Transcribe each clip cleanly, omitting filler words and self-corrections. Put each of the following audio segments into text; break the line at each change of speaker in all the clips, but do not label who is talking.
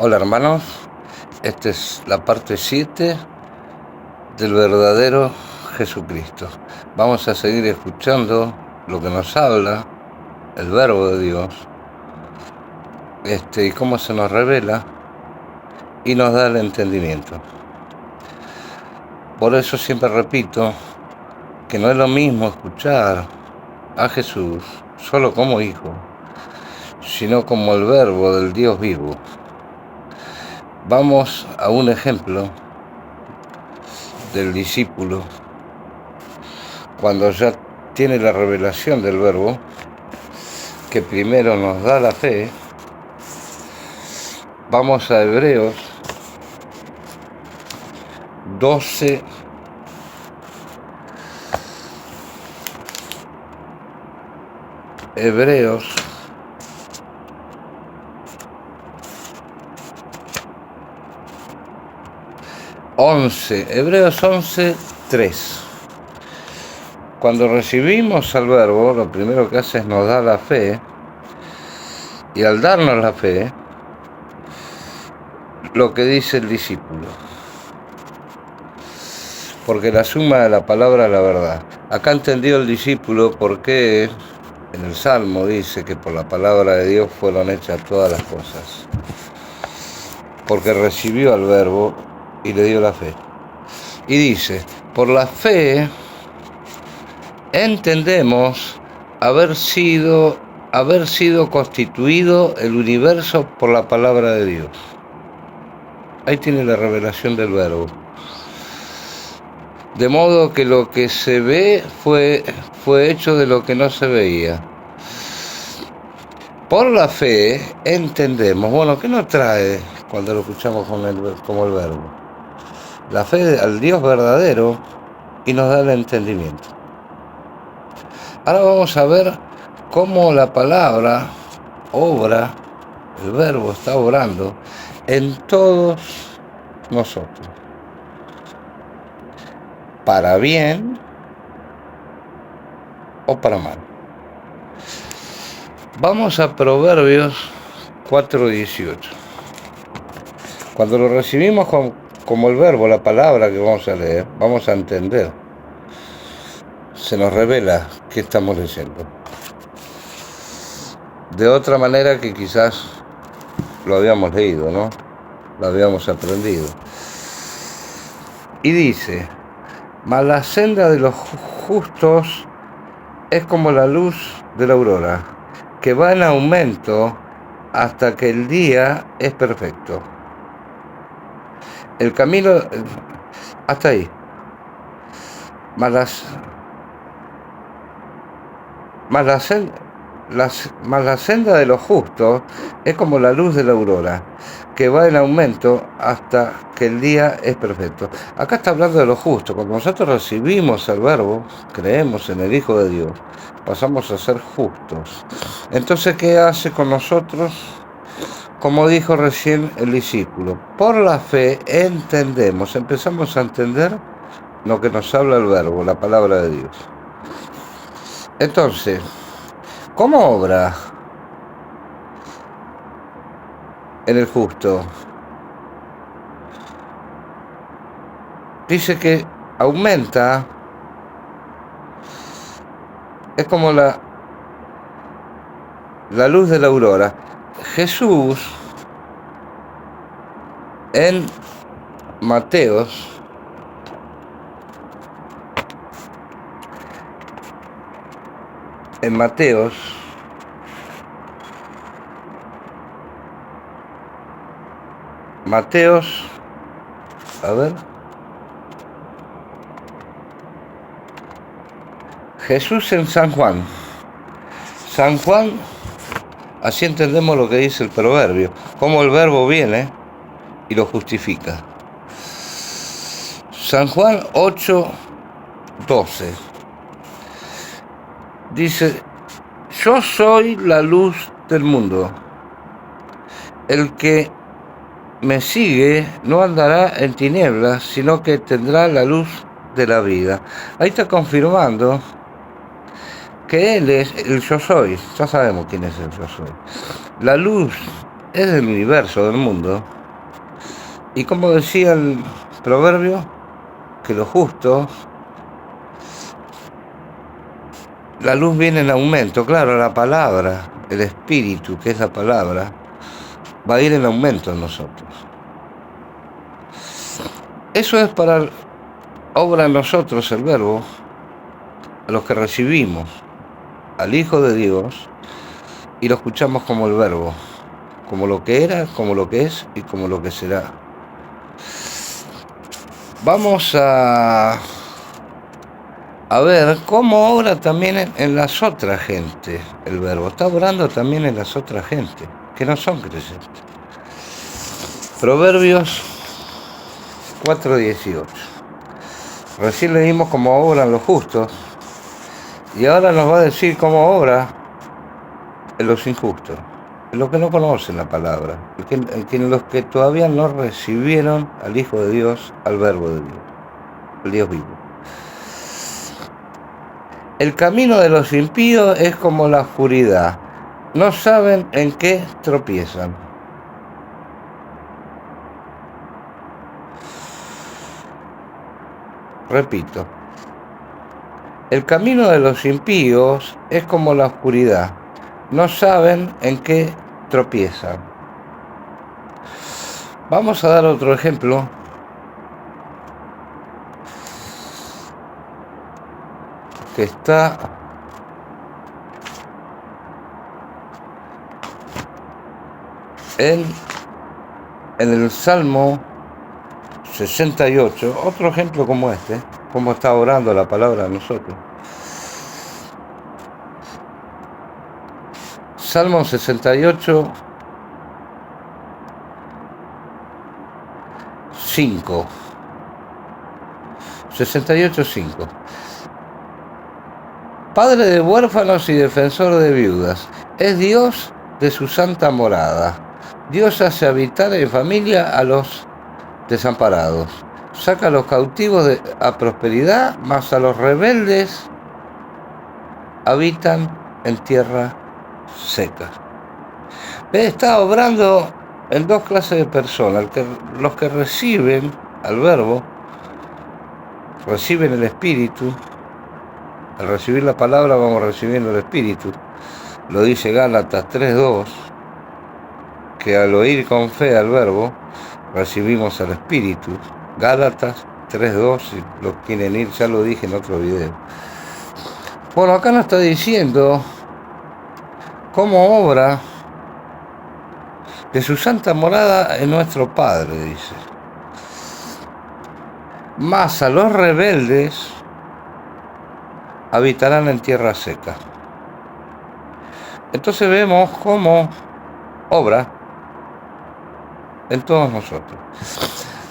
Hola hermanos, esta es la parte 7 del verdadero Jesucristo. Vamos a seguir escuchando lo que nos habla el verbo de Dios, y cómo se nos revela y nos da el entendimiento. Por eso siempre repito que no es lo mismo escuchar a Jesús solo como hijo, sino como el verbo del Dios vivo. Vamos a un ejemplo del discípulo cuando ya tiene la revelación del verbo, que primero nos da la fe. Vamos a Hebreos 12, Hebreos 11:3. Cuando recibimos al verbo, lo primero que hace es nos da la fe, y al darnos la fe, lo que dice el discípulo, porque la suma de la palabra es la verdad. Acá entendió el discípulo por qué en el Salmo dice que por la palabra de Dios fueron hechas todas las cosas, porque recibió al verbo y le dio la fe. Y dice, por la fe entendemos haber sido constituido el universo por la palabra de Dios. Ahí tiene la revelación del verbo. De modo que lo que se ve fue hecho de lo que no se veía. Por la fe entendemos. Bueno, ¿qué nos trae cuando lo escuchamos como el verbo? La fe al Dios verdadero, y nos da el entendimiento. Ahora vamos a ver cómo la palabra obra, el verbo está obrando en todos nosotros, para bien o para mal. Vamos a Proverbios 4:18. Cuando lo recibimos como el verbo, la palabra que vamos a leer, vamos a entender. Se nos revela qué estamos leyendo. De otra manera que quizás lo habíamos leído, ¿no? Lo habíamos aprendido. Y dice, mas la senda de los justos es como la luz de la aurora, que va en aumento hasta que el día es perfecto. El camino, hasta ahí. Mas la senda de los justos es como la luz de la aurora, que va en aumento hasta que el día es perfecto. Acá está hablando de los justos. Cuando nosotros recibimos el verbo, creemos en el Hijo de Dios, pasamos a ser justos. Entonces, ¿qué hace con nosotros? Como dijo recién el discípulo, por la fe empezamos a entender lo que nos habla el verbo, la palabra de Dios. Entonces, ¿cómo obra en el justo? Dice que aumenta, es como la luz de la aurora. Jesús en Mateos a ver, Jesús en San Juan, así entendemos lo que dice el proverbio, cómo el verbo viene y lo justifica. San Juan 8:12 dice, yo soy la luz del mundo. El que me sigue no andará en tinieblas, sino que tendrá la luz de la vida. Ahí está confirmando que Él es el yo soy. Ya sabemos quién es el yo soy. La luz es del universo, del mundo. Y como decía el proverbio, que lo justo, la luz viene en aumento. Claro, la palabra, el espíritu, que es la palabra, va a ir en aumento en nosotros. Eso es para obra en nosotros el verbo, a los que recibimos al Hijo de Dios y lo escuchamos como el verbo, como lo que era, como lo que es y como lo que será. Vamos a ver cómo obra también en las otras gente el verbo. Está obrando también en las otras gente que no son creyentes. Proverbios 4:18. Recién leímos cómo obran los justos y ahora nos va a decir cómo obra en los injustos, en los que no conocen la palabra, en los que todavía no recibieron al Hijo de Dios, al Verbo de Dios, el Dios vivo. El camino de los impíos es como la oscuridad, no saben en qué tropiezan. Repito, el camino de los impíos es como la oscuridad, no saben en qué tropiezan. Vamos a dar otro ejemplo. Que está en el Salmo 68, otro ejemplo como este, como está orando la palabra a nosotros. Salmo 68, 5. 68, 5. Padre de huérfanos y defensor de viudas, es Dios de su santa morada. Dios hace habitar en familia a los desamparados. Saca a los cautivos a prosperidad, mas a los rebeldes habitan en tierra seca. Está obrando en dos clases de personas. Los que reciben al verbo, reciben el espíritu. Al recibir la palabra vamos recibiendo el espíritu. Lo dice Gálatas 3:2, que al oír con fe al verbo, recibimos al espíritu. Gálatas 3:2, si los quieren ir, ya lo dije en otro video. Bueno, acá nos está diciendo cómo obra de su santa morada en nuestro Padre, dice. Mas a los rebeldes habitarán en tierra seca. Entonces vemos cómo obra en todos nosotros.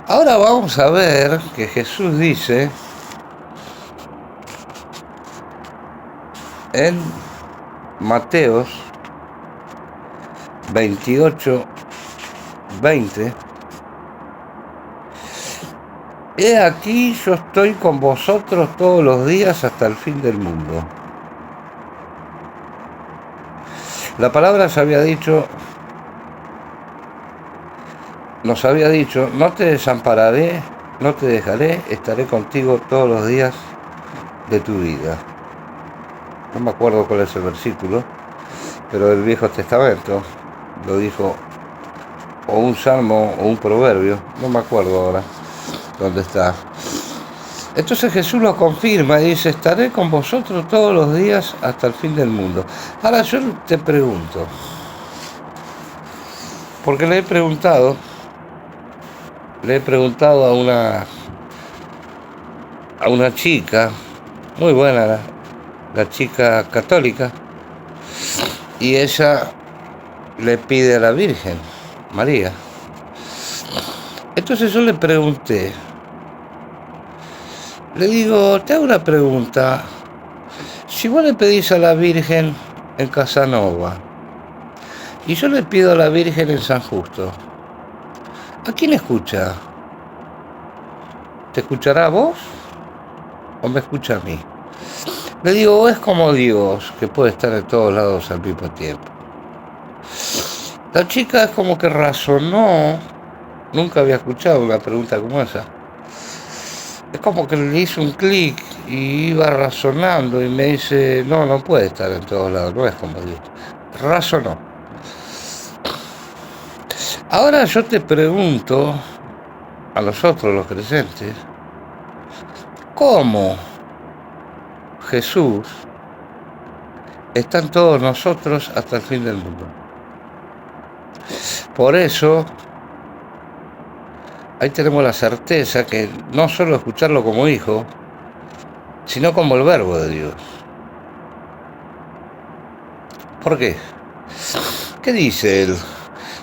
Ahora vamos a ver que Jesús dice en Mateos 28:20, he aquí yo estoy con vosotros todos los días hasta el fin del mundo. La palabra nos había dicho, no te desampararé, no te dejaré, estaré contigo todos los días de tu vida. No me acuerdo cuál es el versículo, pero del Viejo Testamento lo dijo, o un salmo o un proverbio, no me acuerdo ahora dónde está. Entonces Jesús lo confirma y dice, estaré con vosotros todos los días hasta el fin del mundo. Ahora yo te pregunto, porque le he preguntado a una chica, muy buena, la chica católica, y ella le pide a la Virgen María. Entonces yo le pregunté, le digo, te hago una pregunta, si vos le pedís a la Virgen en Casanova y yo le pido a la Virgen en San Justo, ¿a quién escucha? ¿Te escuchará a vos o me escucha a mí? Le digo, es como Dios, que puede estar en todos lados al mismo tiempo. La chica es como que razonó, nunca había escuchado una pregunta como esa. Es como que le hizo un clic y iba razonando y me dice, no, no puede estar en todos lados, no es como Dios. Razonó. Ahora yo te pregunto a nosotros los creyentes, ¿cómo Jesús está en todos nosotros hasta el fin del mundo? Por eso, ahí tenemos la certeza que no solo escucharlo como hijo, sino como el verbo de Dios. ¿Por qué? ¿Qué dice él?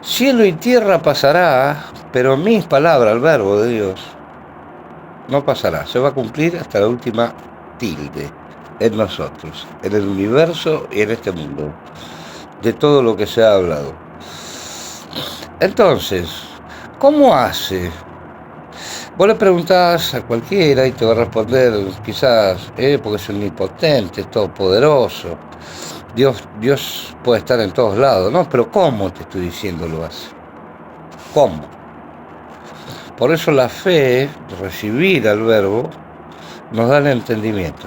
Cielo y tierra pasará, pero mis palabras, el verbo de Dios, no pasará. Se va a cumplir hasta la última tilde en nosotros, en el universo y en este mundo, de todo lo que se ha hablado. Entonces, ¿cómo hace? Vos le preguntás a cualquiera y te va a responder quizás, porque es omnipotente, es todopoderoso. Dios puede estar en todos lados, ¿no? Pero ¿cómo te estoy diciendo lo hace? ¿Cómo? Por eso la fe, recibir al verbo, nos da el entendimiento,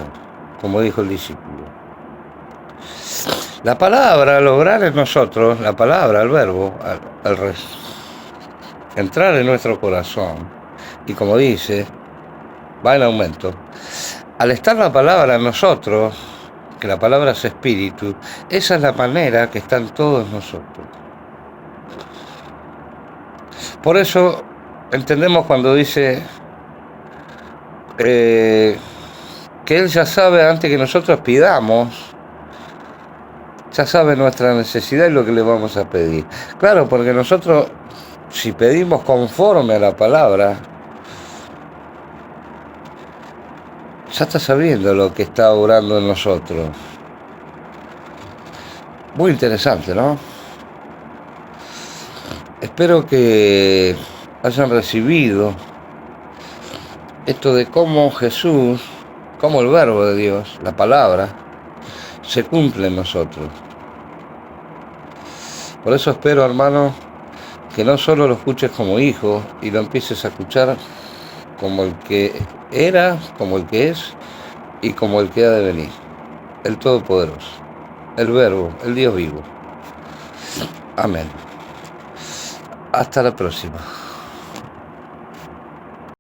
como dijo el discípulo. La palabra, lograr en nosotros, la palabra, el verbo, al entrar en nuestro corazón, y como dice, va en aumento. Al estar la palabra en nosotros, que la palabra es espíritu, esa es la manera que están todos nosotros. Por eso entendemos cuando dice que Él ya sabe antes que nosotros pidamos, ya sabe nuestra necesidad y lo que le vamos a pedir. Claro, porque nosotros, si pedimos conforme a la palabra, ya está sabiendo lo que está obrando en nosotros. Muy interesante, ¿no? Espero que hayan recibido esto de cómo Jesús, cómo el verbo de Dios, la palabra, se cumple en nosotros. Por eso espero, hermano, que no solo lo escuches como hijo y lo empieces a escuchar como el que era, como el que es y como el que ha de venir. El Todopoderoso, el Verbo, el Dios vivo. Amén. Hasta la próxima.